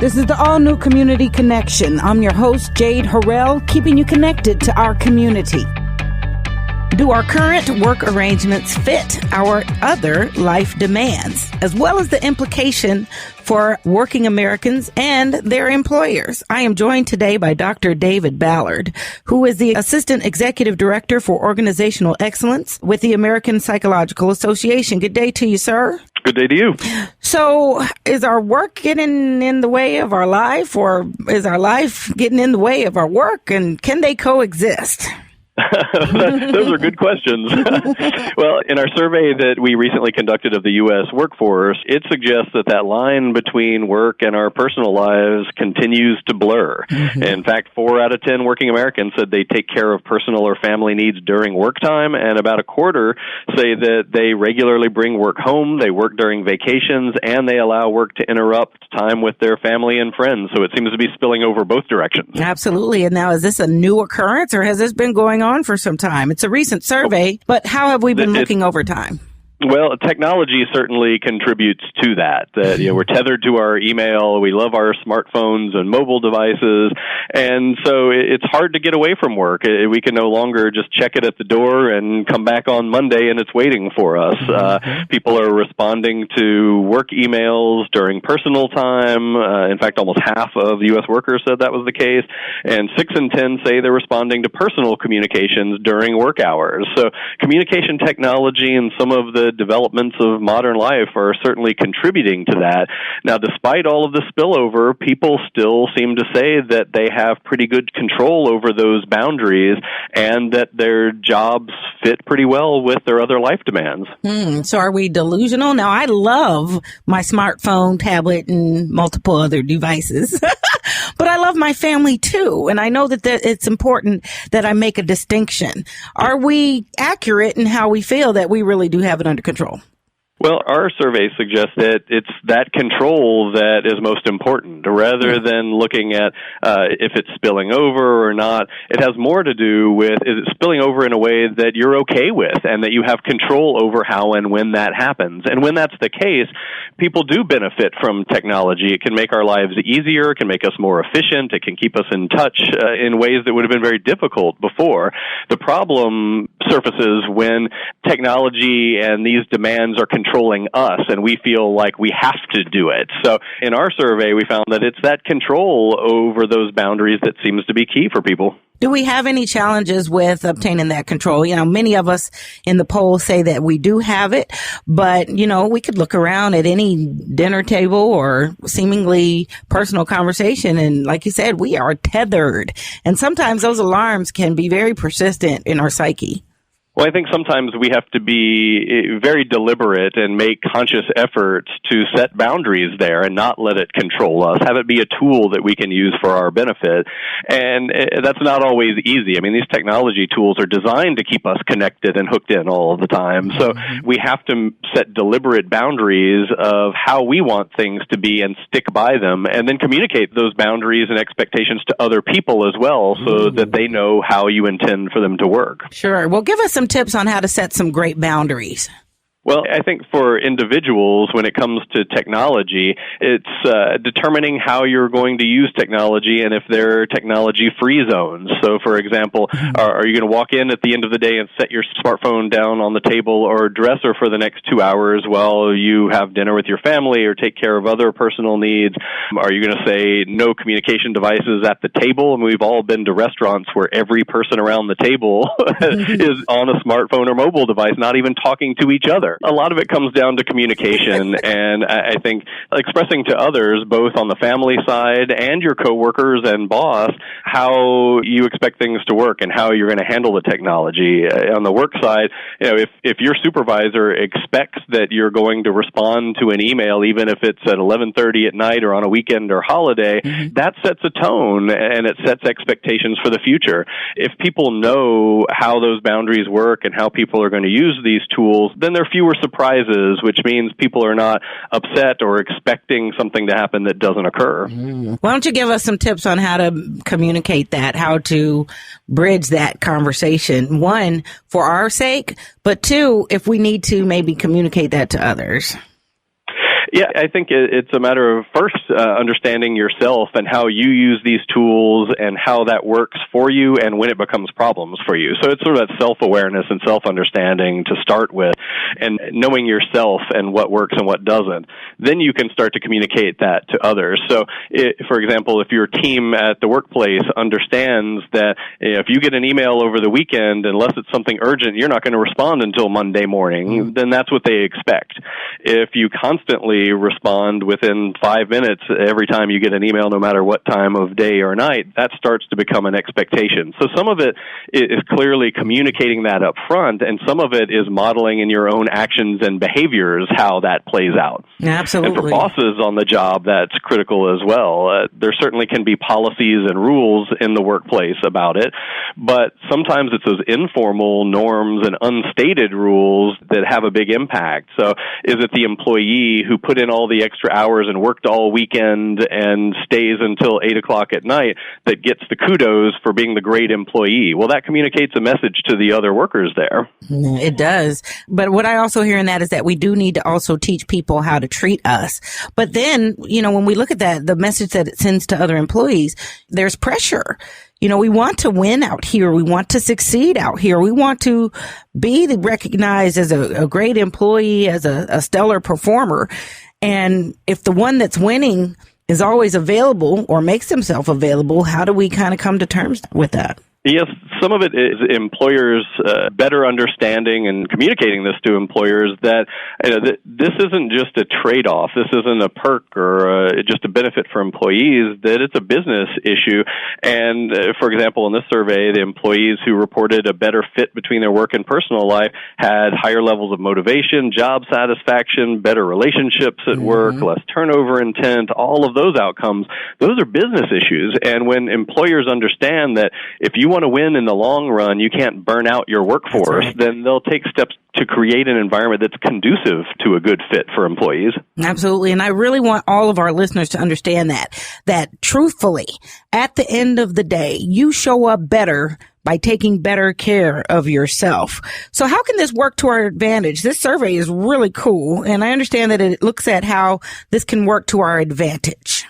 This is the all-new Community Connection. I'm your host, Jade Harrell, keeping you connected to our community. Do our current work arrangements fit our other life demands, as well as the implication for working Americans and their employers? I am joined today by Dr. David Ballard, who is the Assistant Executive Director for Organizational Excellence with the American Psychological Association. Good day to you, sir. Good day to you. So is our work getting in the way of our life, or is our life getting in the way of our work, and can they coexist? Those are good questions. Well, in our survey that we recently conducted of the U.S. workforce, it suggests that line between work and our personal lives continues to blur. Mm-hmm. In fact, 4 out of 10 working Americans said they take care of personal or family needs during work time, and about a quarter say that they regularly bring work home, they work during vacations, and they allow work to interrupt time with their family and friends. So it seems to be spilling over both directions. Absolutely. And now, is this a new occurrence, or has this been going on for some time? It's a recent survey, but how have we been looking over time? Well, technology certainly contributes to that. We're tethered to our email. We love our smartphones and mobile devices. And so it's hard to get away from work. We can no longer just check it at the door and come back on Monday and it's waiting for us. People are responding to work emails during personal time. In fact, almost half of U.S. workers said that was the case. And 6 in 10 say they're responding to personal communications during work hours. So communication technology and some of the developments of modern life are certainly contributing to that. Now, despite all of the spillover, people still seem to say that they have pretty good control over those boundaries and that their jobs fit pretty well with their other life demands. So are we delusional? Now, I love my smartphone, tablet, and multiple other devices. But I love my family too, and I know that it's important that I make a distinction. Are we accurate in how we feel that we really do have it under control? Well, our survey suggests that it's that control that is most important, rather than looking at if it's spilling over or not. It has more to do with, is it spilling over in a way that you're okay with and that you have control over how and when that happens. And when that's the case, people do benefit from technology. It can make our lives easier, it can make us more efficient, it can keep us in touch in ways that would have been very difficult before. The problem surfaces when technology and these demands are controlling us and we feel like we have to do it. So in our survey, we found that it's that control over those boundaries that seems to be key for people. Do we have any challenges with obtaining that control? Many of us in the poll say that we do have it, but, we could look around at any dinner table or seemingly personal conversation. And like you said, we are tethered. And sometimes those alarms can be very persistent in our psyche. Well, I think sometimes we have to be very deliberate and make conscious efforts to set boundaries there and not let it control us, have it be a tool that we can use for our benefit. And that's not always easy. I mean, these technology tools are designed to keep us connected and hooked in all of the time. So we have to set deliberate boundaries of how we want things to be and stick by them, and then communicate those boundaries and expectations to other people as well so that they know how you intend for them to work. Sure. Well, give us some tips on how to set some great boundaries. Well, I think for individuals, when it comes to technology, it's determining how you're going to use technology and if there are technology-free zones. So, for example, are you going to walk in at the end of the day and set your smartphone down on the table or dresser for the next 2 hours while you have dinner with your family or take care of other personal needs? Are you going to say no communication devices at the table? And we've all been to restaurants where every person around the table is on a smartphone or mobile device, not even talking to each other. A lot of it comes down to communication, and I think expressing to others, both on the family side and your coworkers and boss, how you expect things to work and how you're going to handle the technology. On the work side, if your supervisor expects that you're going to respond to an email, even if it's at 11:30 at night or on a weekend or holiday, that sets a tone and it sets expectations for the future. If people know how those boundaries work and how people are going to use these tools, then there are fewer surprises, which means people are not upset or expecting something to happen that doesn't occur. Why don't you give us some tips on how to communicate that, how to bridge that conversation? One, for our sake, but two, if we need to maybe communicate that to others. Yeah, I think it's a matter of first understanding yourself and how you use these tools and how that works for you and when it becomes problems for you. So it's sort of that self-awareness and self-understanding to start with, and knowing yourself and what works and what doesn't. Then you can start to communicate that to others. So, for example, if your team at the workplace understands that if you get an email over the weekend, unless it's something urgent, you're not going to respond until Monday morning, then that's what they expect. If you constantly respond within 5 minutes every time you get an email, no matter what time of day or night, that starts to become an expectation. So some of it is clearly communicating that up front, and some of it is modeling in your own actions and behaviors how that plays out. Absolutely. And for bosses on the job, that's critical as well. There certainly can be policies and rules in the workplace about it, but sometimes it's those informal norms and unstated rules that have a big impact. So is it the employee who put in all the extra hours and worked all weekend and stays until 8 o'clock at night that gets the kudos for being the great employee? Well, that communicates a message to the other workers there. It does. But what I also hear in that is that we do need to also teach people how to treat us. But then, when we look at that, the message that it sends to other employees, there's pressure. We want to win out here. We want to succeed out here. We want to be recognized as a great employee, as a stellar performer. And if the one that's winning is always available or makes himself available, how do we kind of come to terms with that? Yes, some of it is employers better understanding and communicating this to employers that this isn't just a trade-off. This isn't a perk or just a benefit for employees, that it's a business issue. And, for example, in this survey, the employees who reported a better fit between their work and personal life had higher levels of motivation, job satisfaction, better relationships at work, less turnover intent, all of those outcomes. Those are business issues. And when employers understand that if you want to win in the long run, you can't burn out your workforce, then they'll take steps to create an environment that's conducive to a good fit for employees. Absolutely. And I really want all of our listeners to understand that truthfully, at the end of the day, you show up better by taking better care of yourself. So how can this work to our advantage? This survey is really cool, and I understand that it looks at how this can work to our advantage.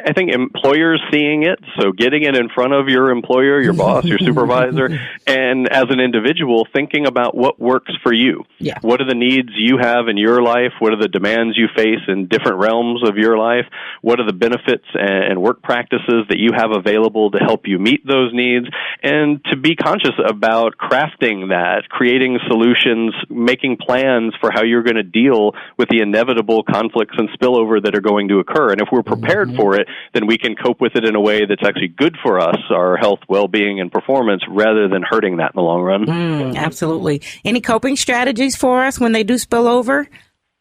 I think employers seeing it, so getting it in front of your employer, your boss, your supervisor, and as an individual, thinking about what works for you. Yeah. What are the needs you have in your life? What are the demands you face in different realms of your life? What are the benefits and work practices that you have available to help you meet those needs? And to be conscious about crafting that, creating solutions, making plans for how you're going to deal with the inevitable conflicts and spillover that are going to occur. And if we're prepared for it, then we can cope with it in a way that's actually good for us, our health, well-being, and performance, rather than hurting that in the long run. Absolutely. Any coping strategies for us when they do spill over?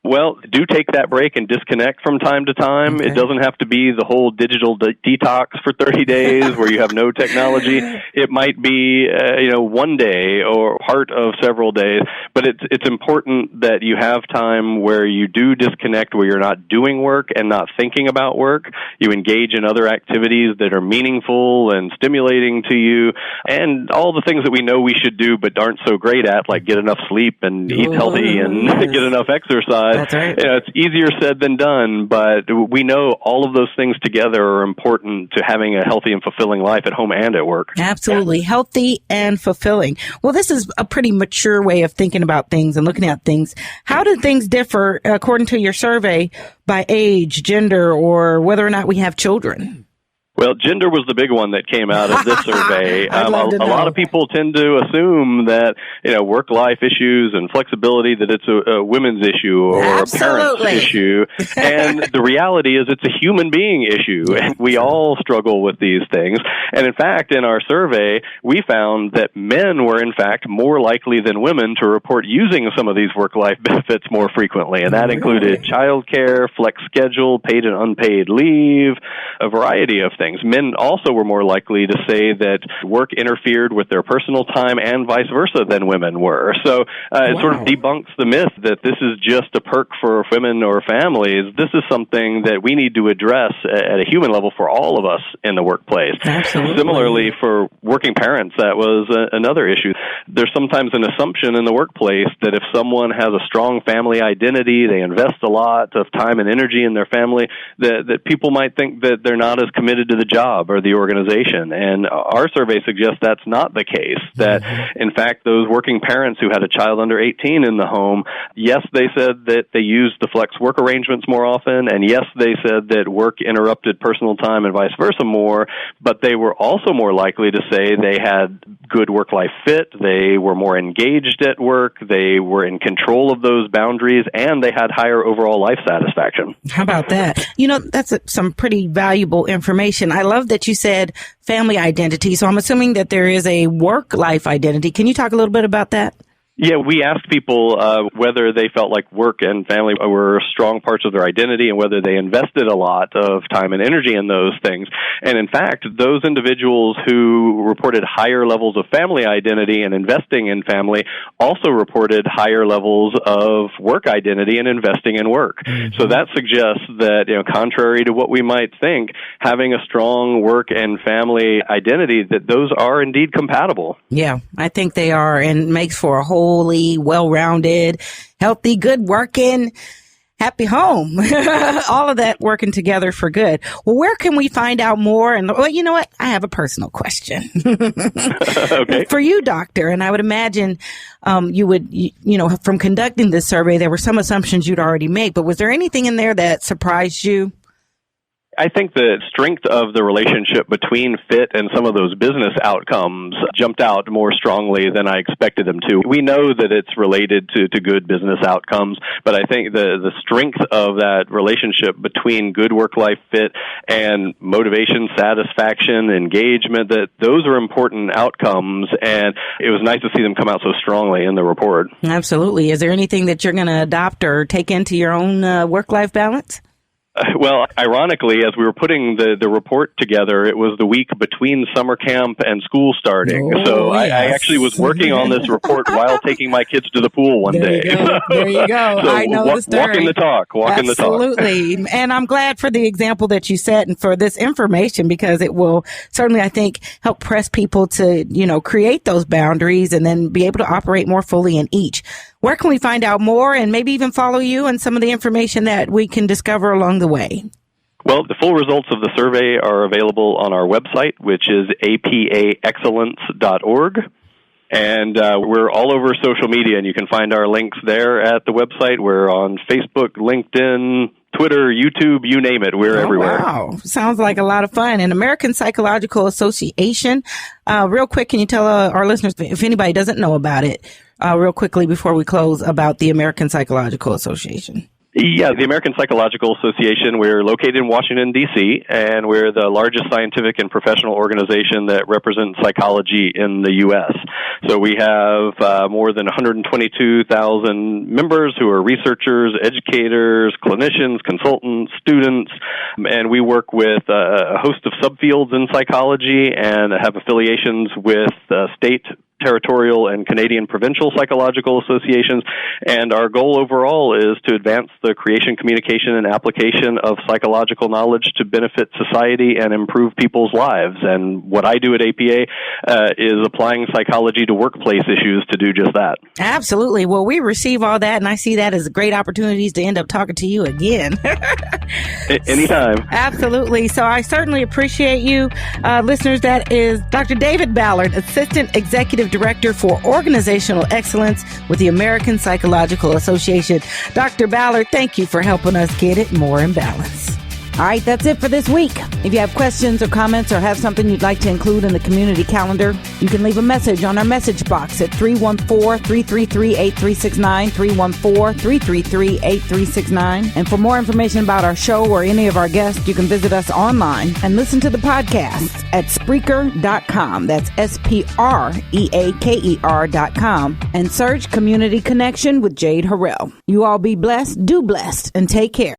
Well, do take that break and disconnect from time to time. Okay. It doesn't have to be the whole digital detox for 30 days where you have no technology. It might be, one day or part of several days. But it's important that you have time where you do disconnect, where you're not doing work and not thinking about work. You engage in other activities that are meaningful and stimulating to you, and all the things that we know we should do but aren't so great at, like get enough sleep and eat healthy and get enough exercise. That's right. It's easier said than done, but we know all of those things together are important to having a healthy and fulfilling life at home and at work. Absolutely. Healthy and fulfilling. Well, this is a pretty mature way of thinking about things and looking at things. How do things differ, according to your survey, by age, gender, or whether or not we have children? Well, gender was the big one that came out of this survey. A lot of people tend to assume that, work-life issues and flexibility, that it's a women's issue or a parent's issue. And the reality is it's a human being issue, and we all struggle with these things. And in fact, in our survey, we found that men were, in fact, more likely than women to report using some of these work-life benefits more frequently. And that included childcare, flex schedule, paid and unpaid leave, a variety of things. Men also were more likely to say that work interfered with their personal time and vice versa than women were. So it sort of debunks the myth that this is just a perk for women or families. This is something that we need to address at a human level for all of us in the workplace. Absolutely. Similarly, for working parents, that was another issue. There's sometimes an assumption in the workplace that if someone has a strong family identity, they invest a lot of time and energy in their family, that people might think that they're not as committed to the job or the organization. And our survey suggests that's not the case, that in fact those working parents who had a child under 18 in the home, yes, they said that they used the flex work arrangements more often, and yes, they said that work interrupted personal time and vice versa more, but they were also more likely to say they had good work-life fit, they were more engaged at work, they were in control of those boundaries, and they had higher overall life satisfaction. How about that? You know, that's some pretty valuable information. I love that you said family identity, so I'm assuming that there is a work-life identity. Can you talk a little bit about that? Yeah, we asked people whether they felt like work and family were strong parts of their identity and whether they invested a lot of time and energy in those things. And in fact, those individuals who reported higher levels of family identity and investing in family also reported higher levels of work identity and investing in work. Mm-hmm. So that suggests that, contrary to what we might think, having a strong work and family identity, that those are indeed compatible. Yeah, I think they are, and makes for a wholly well-rounded, healthy, good working, happy home. All of that working together for good. Well, where can we find out more? And well, you know what? I have a personal question. Okay. For you, doctor, and I would imagine you would, from conducting this survey, there were some assumptions you'd already made, but was there anything in there that surprised you? I think the strength of the relationship between fit and some of those business outcomes jumped out more strongly than I expected them to. We know that it's related to good business outcomes, but I think the strength of that relationship between good work-life fit and motivation, satisfaction, engagement, that those are important outcomes, and it was nice to see them come out so strongly in the report. Absolutely. Is there anything that you're going to adopt or take into your own work-life balance? Well, ironically, as we were putting the report together, it was the week between summer camp and school starting. Oh, so yes. I actually was working on this report while taking my kids to the pool one day. There you go. So I know the story. Walking the talk. Absolutely. And I'm glad for the example that you set and for this information, because it will certainly, I think, help press people to, create those boundaries and then be able to operate more fully in each. Where can we find out more and maybe even follow you and some of the information that we can discover along the way? Well, the full results of the survey are available on our website, which is apaexcellence.org. And we're all over social media, and you can find our links there at the website. We're on Facebook, LinkedIn, Twitter, YouTube, you name it. We're everywhere. Wow. Sounds like a lot of fun. And American Psychological Association, real quick, can you tell our listeners, if anybody doesn't know about it, real quickly before we close, about the American Psychological Association? Yeah, the American Psychological Association, we're located in Washington, D.C., and we're the largest scientific and professional organization that represents psychology in the U.S. So we have more than 122,000 members who are researchers, educators, clinicians, consultants, students, and we work with a host of subfields in psychology and have affiliations with state, territorial, and Canadian provincial psychological associations, and our goal overall is to advance the creation, communication, and application of psychological knowledge to benefit society and improve people's lives. And what I do at APA is applying psychology to workplace issues to do just that. Absolutely. Well, we receive all that, and I see that as great opportunities to end up talking to you again. Anytime. Absolutely. So I certainly appreciate you. Listeners, that is Dr. David Ballard, Assistant Executive Director for Organizational Excellence with the American Psychological Association. Dr. Ballard, thank you for helping us get it more in balance. All right, that's it for this week. If you have questions or comments or have something you'd like to include in the community calendar, you can leave a message on our message box at 314-333-8369, 314-333-8369. And for more information about our show or any of our guests, you can visit us online and listen to the podcast at Spreaker.com. That's Spreaker.com. And search Community Connection with Jade Harrell. You all be blessed, do blessed, and take care.